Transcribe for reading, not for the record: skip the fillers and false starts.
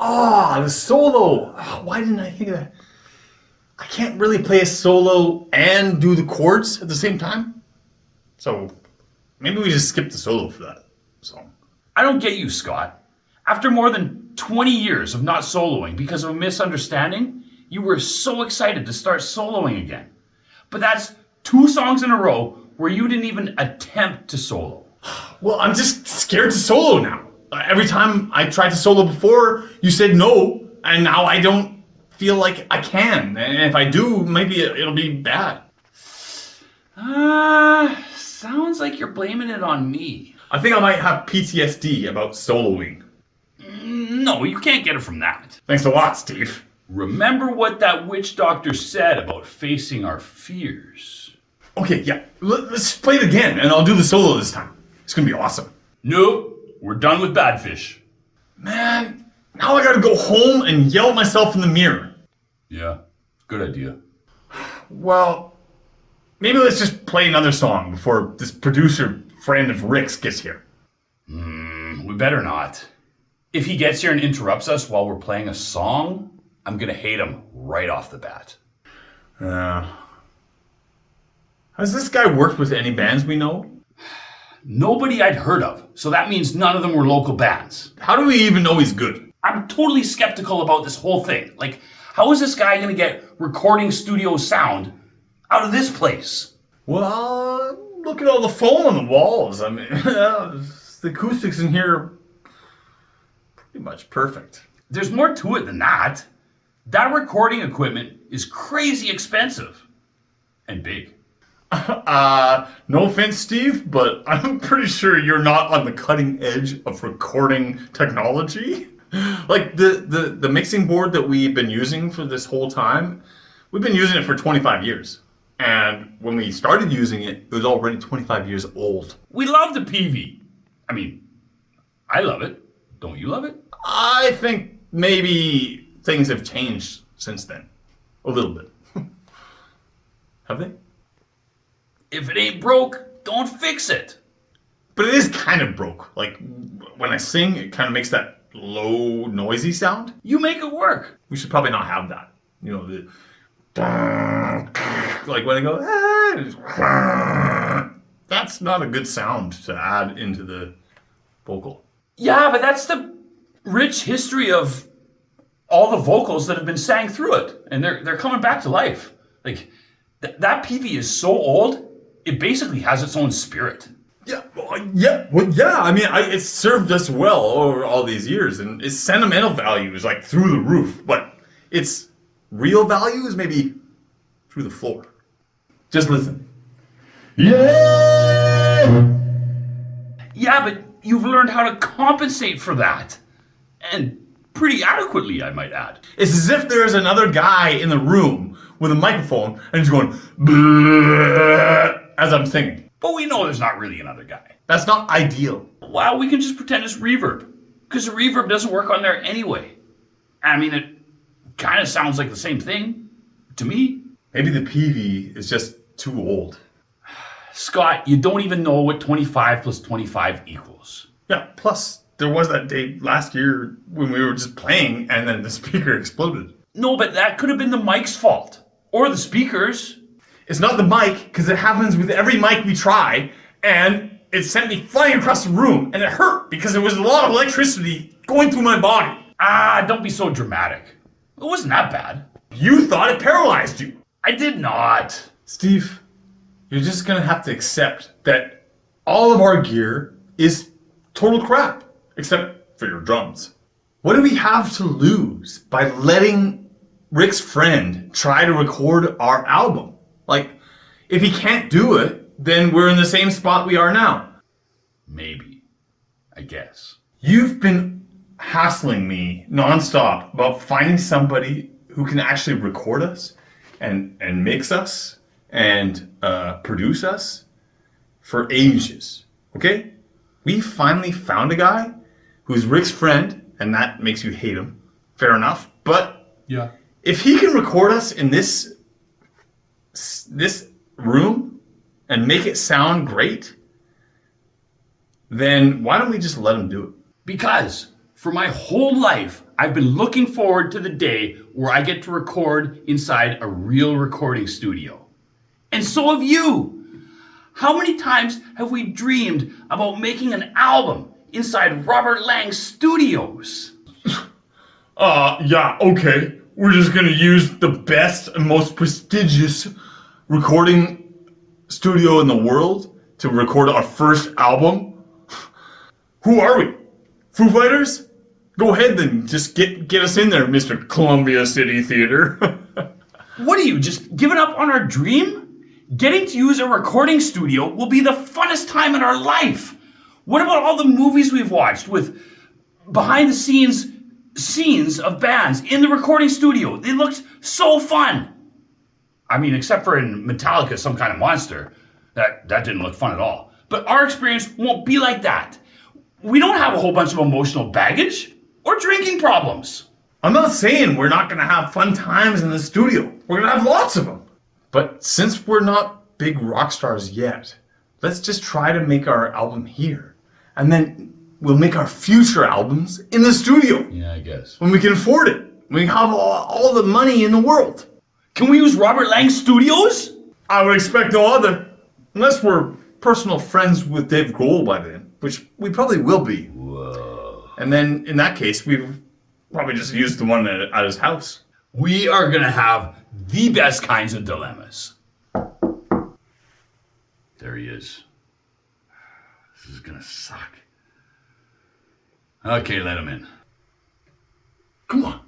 Ah, the solo. Oh, why didn't I think of that? I can't really play a solo and do the chords at the same time. So maybe we just skip the solo for that song. I don't get you, Scott. After more than 20 years of not soloing because of a misunderstanding, you were so excited to start soloing again. But that's 2 songs in a row where you didn't even attempt to solo. Well, I'm just scared to solo now. Every time I tried to solo before, you said no, and now I don't feel like I can. And if I do, maybe it'll be bad. Sounds like you're blaming it on me. I think I might have PTSD about soloing. No, you can't get it from that. Thanks a lot, Steve. Remember what that witch doctor said about facing our fears. Okay, yeah, let's play it again, and I'll do the solo this time. It's gonna be awesome. Nope, we're done with Badfish. Man, now I gotta go home and yell at myself in the mirror. Yeah, good idea. Well, maybe let's just play another song before this producer friend of Rick's gets here. We better not. If he gets here and interrupts us while we're playing a song, I'm gonna hate him right off the bat. Has this guy worked with any bands we know? Nobody I'd heard of, so that means none of them were local bands. How do we even know he's good? I'm totally skeptical about this whole thing. Like, how is this guy gonna get recording studio sound out of this place? Well, look at all the foam on the walls. I mean, the acoustics in here are pretty much perfect. There's more to it than that. That recording equipment is crazy expensive and big. No offense, Steve, but I'm pretty sure you're not on the cutting edge of recording technology. Like the mixing board that we've been using for this whole time, we've been using it for 25 years. And when we started using it, it was already 25 years old. We love the PV. I mean, I love it. Don't you love it? I think maybe things have changed since then. A little bit. Have they? If it ain't broke, don't fix it. But it is kind of broke. Like, when I sing, it kind of makes that low, noisy sound. You make it work. We should probably not have that. You know, the... Like when I go... That's not a good sound to add into the vocal. Yeah, but that's the rich history of all the vocals that have been sang through it. And they're coming back to life. Like, that PV is so old, it basically has its own spirit. Yeah. I mean, it's served us well over all these years, and its sentimental value is like through the roof, but its real value is maybe through the floor. Just listen. Yeah. Yeah, but you've learned how to compensate for that, and pretty adequately, I might add. It's as if there's another guy in the room with a microphone and he's going "Bleh," as I'm singing. But we know there's not really another guy. That's not ideal. Well, we can just pretend it's reverb, because the reverb doesn't work on there anyway. I mean, it kind of sounds like the same thing to me. Maybe the PV is just too old. Scott, you don't even know what 25 plus 25 equals. Yeah, plus there was that day last year when we were just playing and then the speaker exploded. No, but that could have been the mic's fault. Or the speakers. It's not the mic, because it happens with every mic we try, and it sent me flying across the room, and it hurt because there was a lot of electricity going through my body. Don't be so dramatic. It wasn't that bad. You thought it paralyzed you. I did not. Steve, you're just gonna have to accept that all of our gear is total crap, except for your drums. What do we have to lose by letting Rick's friend try to record our album? Like, if he can't do it, then we're in the same spot we are now. Maybe. I guess. You've been hassling me nonstop about finding somebody who can actually record us and mix us and produce us for ages, okay? We finally found a guy who's Rick's friend, and that makes you hate him. Fair enough. But yeah, if he can record us in this room and make it sound great, then why don't we just let him do it? because for my whole life, I've been looking forward to the day where I get to record inside a real recording studio. And so have you. How many times have we dreamed about making an album inside Robert Lang Studios? Yeah, okay. We're just gonna use the best and most prestigious recording studio in the world to record our first album? Who are we? Foo Fighters? Go ahead then, just get us in there, Mr. Columbia City Theater. What are you, just giving up on our dream? Getting to use a recording studio will be the funnest time in our life. What about all the movies we've watched with behind the scenes of bands in the recording studio? They looked so fun. I mean, except for in Metallica, Some Kind of Monster. That didn't look fun at all. But our experience won't be like that. We don't have a whole bunch of emotional baggage or drinking problems. I'm not saying we're not gonna have fun times in the studio. We're gonna have lots of them. But since we're not big rock stars yet, let's just try to make our album here. And then we'll make our future albums in the studio. Yeah, I guess. When we can afford it. When we have all the money in the world. Can we use Robert Lang Studios? I would expect no other. Unless we're personal friends with Dave Grohl by then, which we probably will be. Whoa. And then in that case, we've probably just used the one at his house. We are gonna have the best kinds of dilemmas. There he is. This is gonna suck. Okay, let him in. Come on.